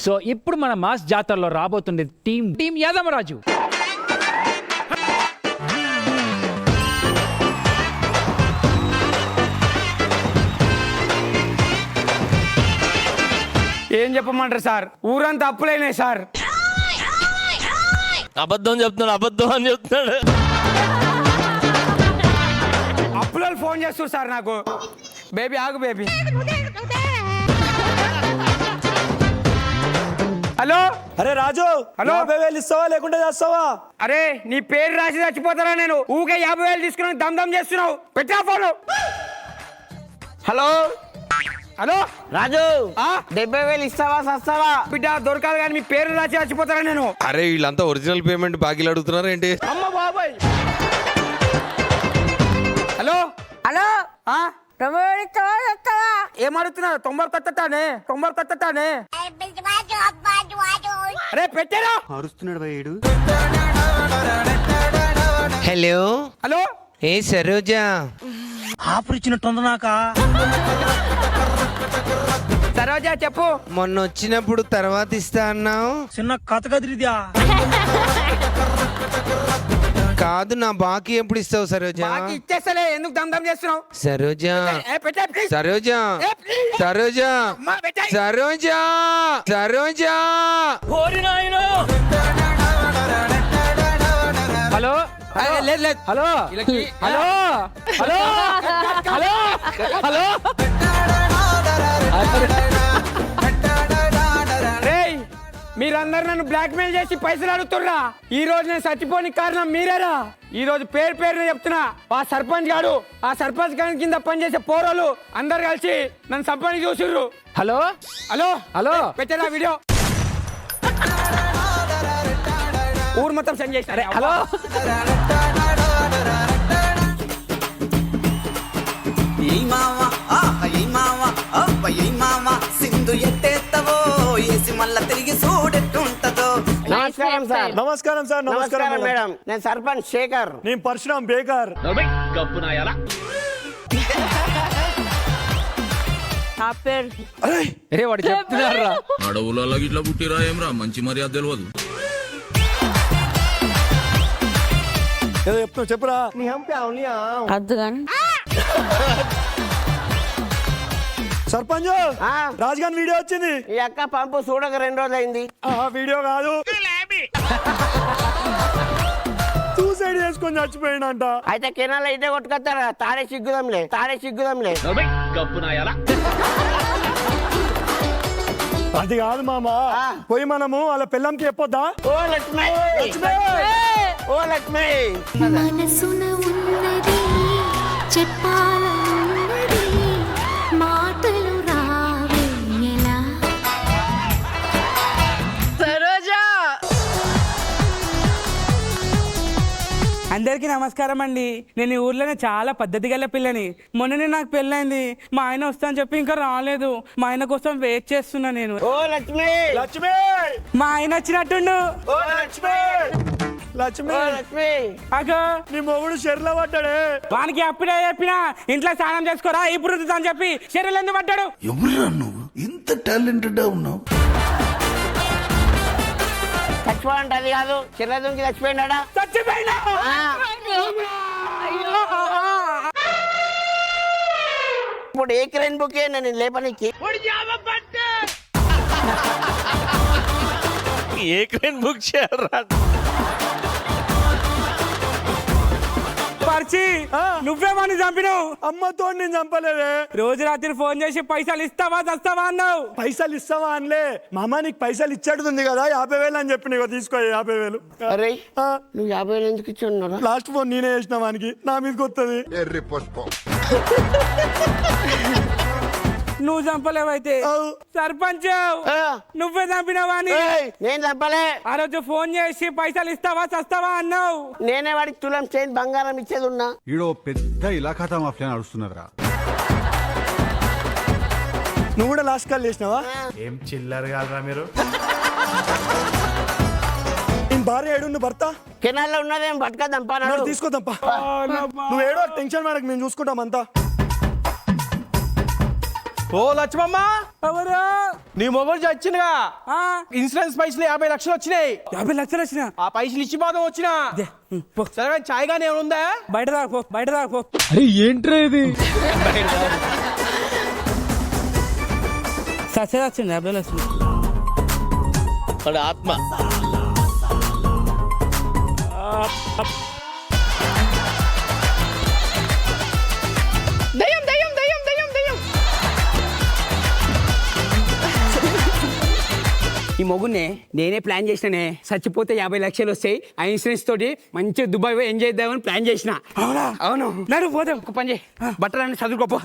So ఇప్పుడు మన mass జాతరలో రాబోతుంది టీం యాదమరాజు. ఏం చెప్పమంటారు సార్, ఊరంతా అప్పులైనాయి సార్. అబద్ధం అని చెప్తున్నాడు. అప్పుల ఫోన్ చేస్తారు సార్ నాకు. బేబీ ఆగు బేబీ. హలో. అరే రాజు, హలో. 50,000 ఇస్తావా లేకుంటే చేస్తావా? అరే నీ పేరు రాసి చచ్చిపోతారా నేను? ఊకే 50,000 తీసుకుని దమ్ చేస్తున్నావు. పెట్టా ఫోను. హలో హలో రాజు, 70,000 ఇస్తావా సస్తావా? బిడ్డ దొరకాలి కానీ మీ పేరు రాసి చచ్చిపోతారా నేను? అరే వీళ్ళంతా ఒరిజినల్ పేమెంట్ బాకీలు అడుగుతున్నారు ఏంటి? అమ్మ బాబాయ్. హలో హలో, 70,000 ఇస్తావా సస్తావా? ఏమడుగుతున్నా? 90 తట్టనే. అరే పెట్టారా? అరుస్తున్నాడు భయ్యుడు. హలో హలో ఏ సరోజా, సరోజా చెప్పు. మొన్న వచ్చినప్పుడు తర్వాత ఇస్తా అన్నావు. చిన్న కథ కదిరిద్యా. కాదు, నా బాకీ ఎప్పుడు ఇస్తావు సరోజా? బాకీ ఇచ్చేస్తలే, ఎందుకు దమ్ చేస్తున్నావు? సరోజా పెట్టా ప్లీజ్. సరోజా సరోజా అమ్మా, పెట్టేయ్. సరోజా సరోజా. హలో లేదు లేదు. Hello hello hello hello hello. రేయ్, మీరందరు నన్ను బ్లాక్ మెయిల్ చేసి పైసలు అడుగుతుర్రా. ఈ రోజు నేను చచ్చిపోని కారణం మీరేరా. ఈ రోజు పేరు చెప్తున్నా. ఆ సర్పంచ్ గాడు, ఆ సర్పంచ్ గారి కింద పనిచేసే పోరోలు అందరు కలిసి నన్ను చంపని చూసిర్రు. Hello hello hello. పెట్టారా వీడియో? ఊరు మొత్తం సెండ్ చేశారే. హలో సింధు ఎత్తేత్తవో ఏసి మళ్ళా తిరిగి చూడెట్టుంటదో. నమస్కారం సార్. నమస్కారం సార్. నమస్కారం మేడం. నేను సర్పంచ్ శేఖర్. నేను పరశురాం బేకర్. నా పేరు రే వాడు చెప్తున్నారా? అడవులలో ఇట్లా పుట్టిరా ఏమ్రా, మంచి మర్యాద తెలియదు. ఏదో చెప్తావు చెప్పురా. అద్దు కానీ సర్పంచ్ రాజుగారి వీడియో వచ్చింది. ఈ అక్క పంపు చూడక 2 రోజులు అయింది. వీడియో కాదు, సూసైడ్ చేసుకొని చచ్చిపోయిందంట. అయితే కెనాల ఇటే కొట్టుకొస్తారా? తాడే సిగ్గుదంలే. అది కాదు మామా, పోయి మనము వాళ్ళ పిల్లంకి చెప్పొద్దా? ఓ లక్ష్మి, ఓ లక్ష్మి. మనసున ఉన్నది చెప్పాలన్నది మాటలు రావేలా. సరోజా. అందరికీ నమస్కారం అండి. నేను ఈ ఊర్లోనే చాలా పద్ధతి గల పిల్లని. మొన్ననే నాకు పెళ్ళైంది. మా ఆయన వస్తా అని చెప్పి ఇంకా రాలేదు. మా ఆయన కోసం వెయిట్ చేస్తున్నా నేను. ఓ లక్ష్మి, లక్ష్మి, మా ఆయన వచ్చినట్టుండు. ఓ లక్ష్మి, లక్ష్మి. ఓ లక్ష్మి. అగో నీ మొగుడు చెర్లో పడ్డాడే. వానికి అప్పుడే చెప్పినా ఇంట్లో స్నానం చేసుకోరా ఇప్పుడు అని చెప్పి శరీరం ఎందుకు పడ్డాడు? ఎవరురా నువ్వు ఇంత టాలెంటెడ్ ఉన్నావు? చచ్చిపోవాలంటే అది కాదు, చిన్నదుంకి చచ్చిపోయినాడా? చచ్చిపోయినా. ఇప్పుడు ఏ క్రెయిన్ బుక్ నేను లేపనికి. ఏ క్రెయిన్ బుక్ చేయరా? పర్చి నువ్వేమని చంపినావు? అమ్మతో నేను చంపలేదే. రోజు రాత్రి ఫోన్ చేసి పైసలు ఇస్తావా చస్తావా అన్నావు. పైసలు ఇస్తావా అనలే. మామ నీకు పైసలు ఇచ్చేటుంది కదా 50,000 అని చెప్పి నీకు తీసుకో 50,000. అరే నువ్వు 50,000 ఎందుకు ఇచ్చి ఉన్నారా? లాస్ట్ ఫోన్ నేనే చేసిన వానికి, నా మీదకి వస్తుంది. నువ్వు చంపలేవైతే సర్పంచ్ నువ్వే చంపినావా అని. నేను చంపలే. ఆ రోజు ఫోన్ చేసి పైసలు ఇస్తావా చస్తావా అన్నావు. నేనే వాడికి తులం చైన్ బంగారం ఇచ్చేది ఉన్నా. ఈడో పెద్ద ఇలాఖా మాఫియా నడుస్తున్నదిరా. నువ్వు కూడా లాస్ట్ కాల్ చేసినావా? ఏం చిల్లర కాదురా మీరు. నేను భార్య ఏడు, నువ్వు భర్త కెనాల్లో ఉన్నదేం పట్టుకదంపా. తీసుకోదంపా. నువ్వు ఏడో టెన్షన్ మనకు మేము చూసుకుంటాం అంతా. ఓ లక్ష్మమ్మ, ఎవరు నీ మొబైల్ చచ్చిందిగా ఆ, ఇన్సూరెన్స్ పైసలు 50 లక్షలు వచ్చినాయి. 50 లక్షలు వచ్చిన ఆ పైసలు ఇచ్చి మాత్రం వచ్చినా సరే చాయ్ గానీ ఏమైనా ఉందా? బయట రాకపో బయట రాకపో సచ్చే వచ్చింది 50 లక్షలు వాడి ఆత్మ దయ్యం దయ్యం దయ్యం దయ్యం దయ్యం. ఈ మొగునే నేనే ప్లాన్ చేసినానే, చచ్చిపోతే 50 లక్షలు వస్తాయి, ఆ ఇన్సూరెన్స్ తోటి మంచిగా దుబాయ్ పోయి ఎంజాయ్ చేద్దామని ప్లాన్ చేసిన. అవునా? అవును. నడు పోదాం. ఒక పని చేయి, బట్టలన్నీ చదువుకోపో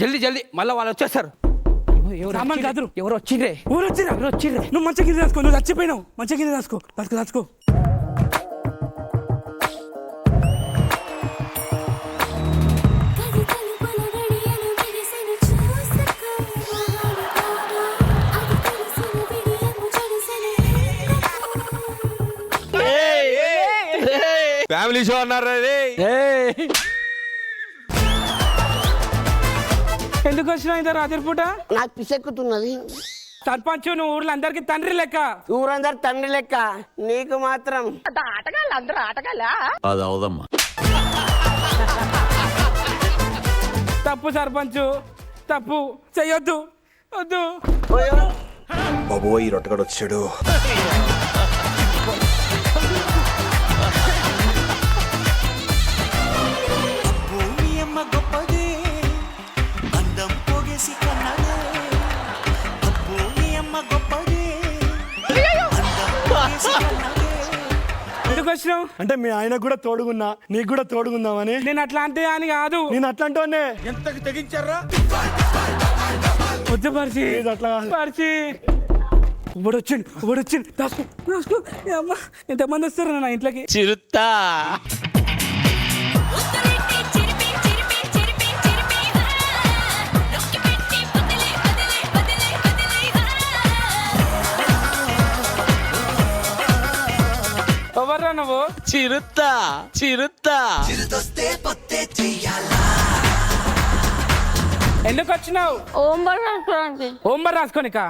జల్దీ జల్దీ, మళ్ళీ వాళ్ళు వచ్చేస్తారు. సామాన్ చదురు. ఎవరు వచ్చిండ్రే? ఊరు వచ్చిరా ఎవరు వచ్చిండ్రే? నువ్వు మంచిగా గిరి రాసుకో, నువ్వు చచ్చిపోయినావు, మంచిగా గిరి రాసుకో, రాసుకో కవితలు పలగడియలు విరిసెను చూసుకో అది తెలిసిన విడియము జడిసెను ఫ్యామిలీ షో అన్నారు ఎందుకు వచ్చినావు ఇంత రాత్రి పూట? నాకు పిసెక్కుతున్నది. సర్పంచ్ నువ్వు ఊర్లో అందరికి తండ్రి లెక్క. ఊరందరు తండ్రి లెక్క, నీకు మాత్రం అది అవదమ్మా. తప్పు సర్పంచ్, తప్పు చెయ్యొద్దు, వద్దు. బాబో ఈ రొట్టగడ వచ్చాడు. భూమియమ్మ గొప్పదే అందం పోగేసి కన్నదే భూమియమ్మ గొప్పదే అందం పోగేసి కన్నదే. ఎందుకు వచ్చినావు? అంటే మీ ఆయనకు కూడా తోడుగున్నా, నీకు కూడా తోడుగుందామని. నేను అట్లాంటి అని కాదు, నేను అట్లాంటోనే. ఎంతకు తెగించారా? వద్దు పరిచి, ప్లీజ్ అట్లా కాదు. పరిచి. ఇప్పుడు వచ్చిండు రాసుకో రాసుకో. ఏ అమ్మ, ఎంతమంది వస్తారు నా ఇంట్లోకి? చిరుత్తా ఉత్తరెట్టి చిరిపి చిరిపి చిరిపి చిరిపి నొక్కి పెట్టి బదిలే బదిలే బదిలే బదిలే ఎవర్రా నువ్వు? చిరుత్తా చిరుతొస్తే పొత్తే చెయ్యాలా. ఎందుకు వచ్చినావు? ఓంబర్ రాసుకోవడానికి. హోంవర్క్ రాసుకోనికా?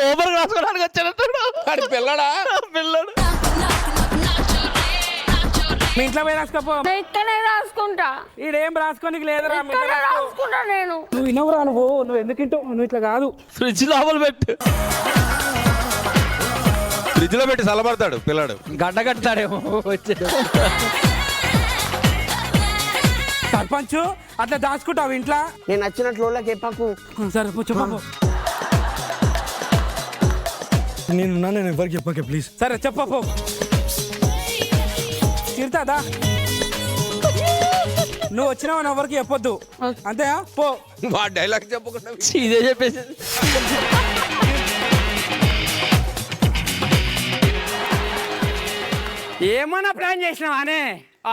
ఓవర్ రాసుకోవడానికి వచ్చానంటాడు. వాడి పిల్లడా? పిల్లడు మీ ఇంట్లో పోయి రాసుకోపో. ఇక్కడే రాసుకుంటా, ఈడేం రాసుకోనికి లేదురా. మీ ఇంట్లో ఇక్కడే రాసుకో. రాసుకుంటా నేను. నువ్వు వినవురా, నువ్వు ఎందుకు వింటావు? నువ్వు ఇట్లా కాదు. ఫ్రిడ్జ్ లోపల పెట్టు. ఫ్రిడ్జ్ లో పెట్టి చల్లబడతాడు పిల్లాడు. గడ్డ కట్టుతాడేమో వచ్చాడు. సర్పంచ్ అట్లా దాచుకుంటావు ఇంట్లో? నేను నచ్చినట్లు వాళ్ళకి చెప్పకు. సరే చెప్పు. నేను ఎవరికి చెప్పకే ప్లీజ్. సరే చెప్పు. తిరుతాదా? నువ్వు వచ్చినావు ఎవరికి చెప్పొద్దు, అంతేనా? పో. మా డైలాగ్ చెప్పకుండా ఇదే చెప్పేసి ఏమన్నా ప్లాన్ చేసినావానే?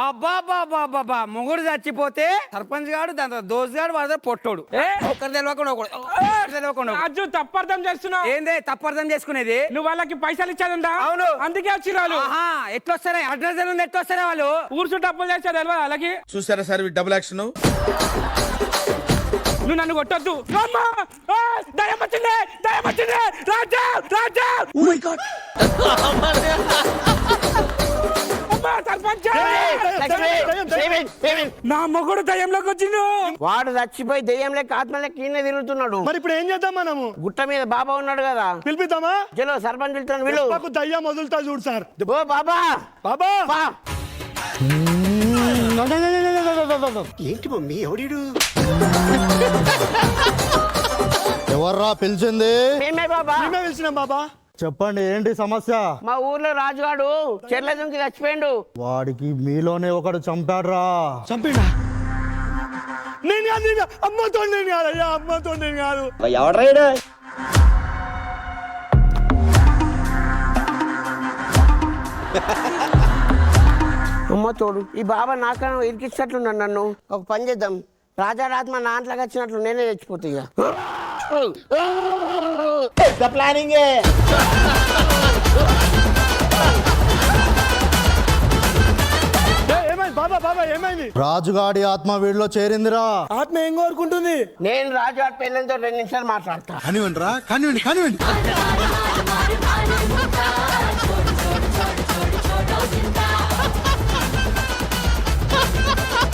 అబ్బా బాబా బాబా, మొగుడు చచ్చిపోతే సర్పంచ్ గాడు, దాని దోస్త్ గాడు, వాడు పొట్టోడు. ఒక్కరు తెలియకుండా రాజు తప్పర్థం చేస్తున్నావు. ఏందే తప్పర్థం చేసుకునేది? నువ్వు వాళ్ళకి పైసలు ఇచ్చాదంట. అవును. అందుకే వచ్చి వాళ్ళు. ఎట్లొస్తారా? అడ్రస్ ఉంది, ఎట్లొస్తారా వాళ్ళు? ఊరు చుట్టూ అప్పులు చేస్తారు తెలియదు వాళ్ళకి. చూసారా సార్ డబుల్ యాక్షన్. నువ్వు నన్ను కొట్టొద్దు. అమ్మా! ఆ! దయ్యం వచ్చింది! రాజా! అమ్మా, సర్పంచ్! నా మొగుడు దయ్యంలోకి వచ్చిండు. వాడు చచ్చిపోయి దెయ్యం లెక్క ఆత్మ లెక్క ఈయన తిరుగుతున్నాడు. మరి ఇప్పుడు ఏం చేద్దాం మనము? గుట్ట మీద బాబా ఉన్నాడు కదా, పిలిపిద్దామా? చలో సర్పంచ్ వెళ్తాను వీళ్ళు. నాకు దయ్యం వదులుతా చూడు సార్. ఓ బాబా బాబా బా. ఏంటి మమ్మీ ఎవడీడు? ఎవర్రా పిలిచింది? మేమే బాబా. మేమే పిలిచినాం బాబా. చెప్పండి ఏంటి సమస్య? మా ఊర్లో రాజుగాడు చెర్ల దుంకి చచ్చిపోయిండు. వాడికి మీలోనే ఒకడు చంపాడ్రా. చంపిడా? నేను కాదు, అమ్మతో నేను కాదయ్యా, అమ్మతో నేను కాదు. అమ్మ తోడు, ఈ బాబా నాకన్నా ఇరికిచ్చినట్లున్నాడు నన్ను. ఒక పని చేద్దాం, రాజారాత్మ నా అంట్లోకి వచ్చినట్లు నేనే చచ్చిపోతా ఇక. ప్లానింగే. ఏమైంది? బాబా బాబా ఏమైంది? రాజుగాడి ఆత్మ వీడిలో చేరిందిరా. ఆత్మ ఏం కోరుకుంటుంది? నేను రాజు గారి పెళ్ళంతో 2 నిమిషాలు మాట్లాడతా. కానివ్వండి రా, కానివ్వండి కానివ్వండి.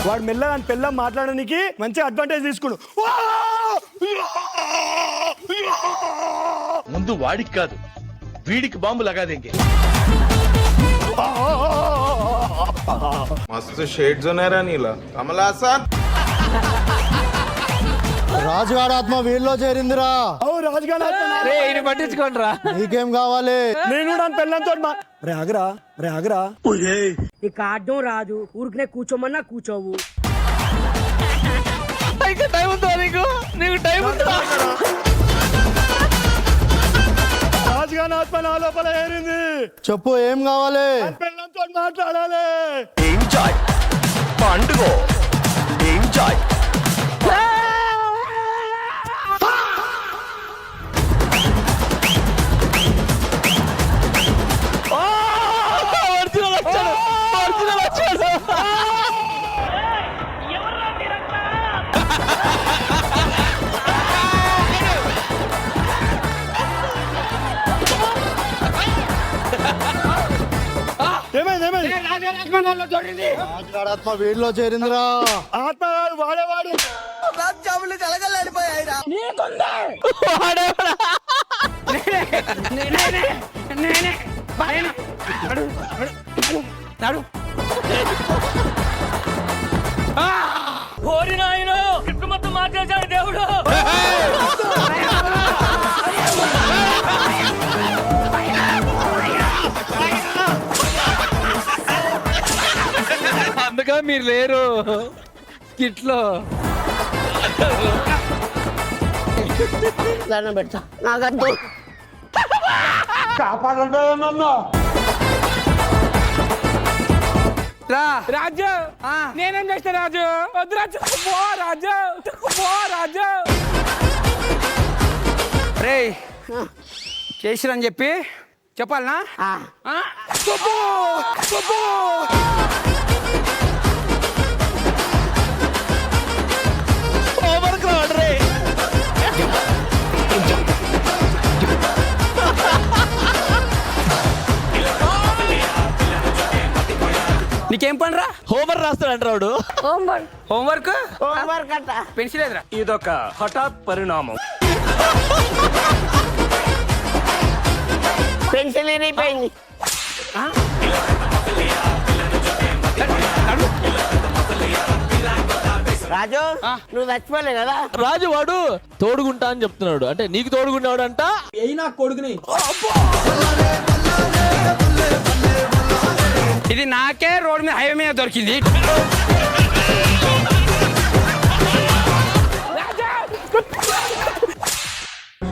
వాడు మెల్లగా పెళ్ళ మాట్లాడడానికి మంచి అడ్వాంటేజ్ తీసుకుడు. ముందు వాడికి కాదు, వీడికి బాంబు లగాదేంగే. మస్తు షేడ్స్ ఉన్నారా నీలా కమలాసన్. రాజుగాడి ఆత్మ వీడిలో చేరిందిరా. రాజుగాడి ఆత్మ పట్టించుకోండి రా. నీకేం కావాలి? నేను దాని పెళ్ళంతో రే ఆగరా, రే ఆగరా. నీకు ఆడడం రాదు, ఊరికనే కూర్చోమన్నా కూర్చోవు. ఇంకా టైం ఉందా నీకు? నీకు టైం ఉందా? రాజుగాడి ఆత్మ నా లోపల ఏరింది. చెప్పు ఏం కావాలి? పెళ్ళంతో మాట్లాడాలి. ఎంజాయ్ పండుగ ఎంజాయ్. ఏమైంది ఏమైంది? ఆత్మ వీడిలో చేరిందిరా. ఆత్మ వాడేవాడు. రాజ్యాములు కలగలాడిపోయాయిరా. ఓరి నాయనో, ఇప్పుడు మొత్తం మార్చేశాడు దేవుడు. అందుకే మీరు లేరు కిట్లో. దండం పెడతా, నాకద్దు. రాజు నేనేం చేస్తా రాజు? వద్దు రాజు, పో రాజు, పో రాజు. రే చేసిరని చెప్పి చెప్పాలనా? నీకేం పని రా? హోంవర్క్ రాస్తాడు రావుడు. హోంవర్క్ హోంవర్క్ అంట. పెన్సిల్ ఎదురా. ఇదొక హఠాత్ పరిణామం. పెన్సిల్ ఇరిగిపోయింది. రాజు నువ్వు చచ్చిపోలే కదా? రాజు వాడు తోడుగుంటా అని చెప్తున్నాడు. అంటే నీకు తోడుగుంటాడు అంట. ఇది నాకే రోడ్ మీద హైవే మీద దొరికింది.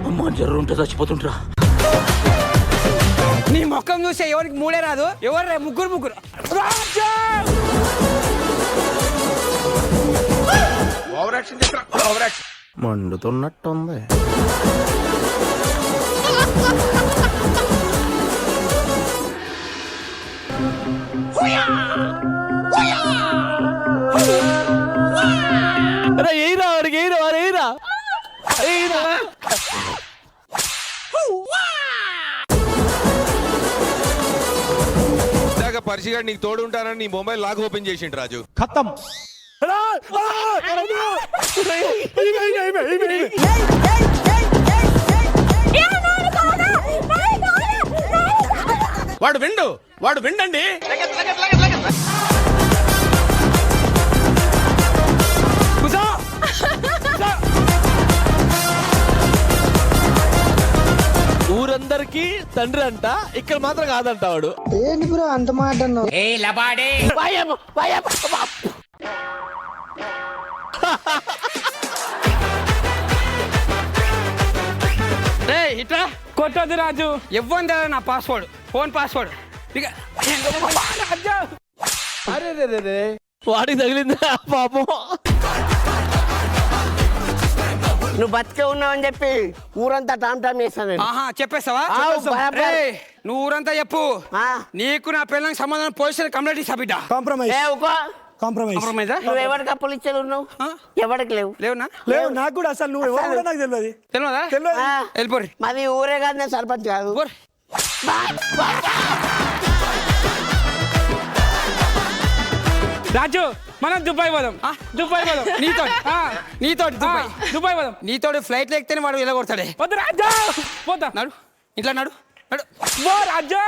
అమ్మా జర్రుంటే చచ్చిపోతుంటరా. నీ మొక్కం చూసే ఎవరికి మూడే రాదు. ఎవరు ముగ్గురు. ఓవర్ యాక్షన్ చేస్తా, ఓవర్ యాక్షన్. మండుతున్నట్టుంది. ఎయిరా వాడికి, ఎయిరా వాడు, ఎయిరా. ఇందాక పరిచిగాడు నీకు తోడు ఉంటానని నీ మొబైల్ లాక్ ఓపెన్ చేసిండు రాజు. ఖతం. వాడు విండండి. ఊరందరికి తండ్రి అంట, ఇక్కడ మాత్రం కాదంట వాడు. ఏంటి బ్రో అంత మాట అన్నావు? ఇట్లా కొట్టొద్దు రాజు. ఇవ్వండి నా పాస్వర్డ్, ఫోన్ పాస్వర్డ్. ఇక వాడికి తగిలిందా పాపం. నువ్వు బతికే ఉన్నావని చెప్పి ఊరంతా టామ్ టామ్ చేస్తాను నేను. ఆహా చెప్పేస్తావా బరాబర్. ఏయ్, నువ్వు ఊరంతా చెప్పు ఆ. నీకు నా పిల్లలకు సంబంధం పోలీసులు కంప్లైంట్ ఇస్తా బిడ్డ కాంప్రమైజ్ ఏ ఊకో. కాంప్రమైజ్ కాంప్రమైజా? నువ్వు ఎవరికి అప్పులు ఇచ్చేది ఉన్నావు ఎవరికి లేవు లేవునా లేవు నాకు కూడా అసలు నువ్వు ఎవరు కూడా నాకు తెలియదు తెలియదా తెలియదు ఆ, వెళ్ళిపోరి మాది ఊరే కాదు నేను సర్పంచ్ కాదు పోరి. రాజు మనం దుబాయ్ పోదాం దుబాయ్ పోదాం నీతో ఆ, నీతోటి ఆ, దుబాయ్ దుబాయ్ పోదాం నీతోటి ఫ్లైట్ ఎక్కితేనే వాడు ఇలా కొడతాడే వద్దు రాజు పోతా నడు ఇంట్లో నడు నడు పో రాజు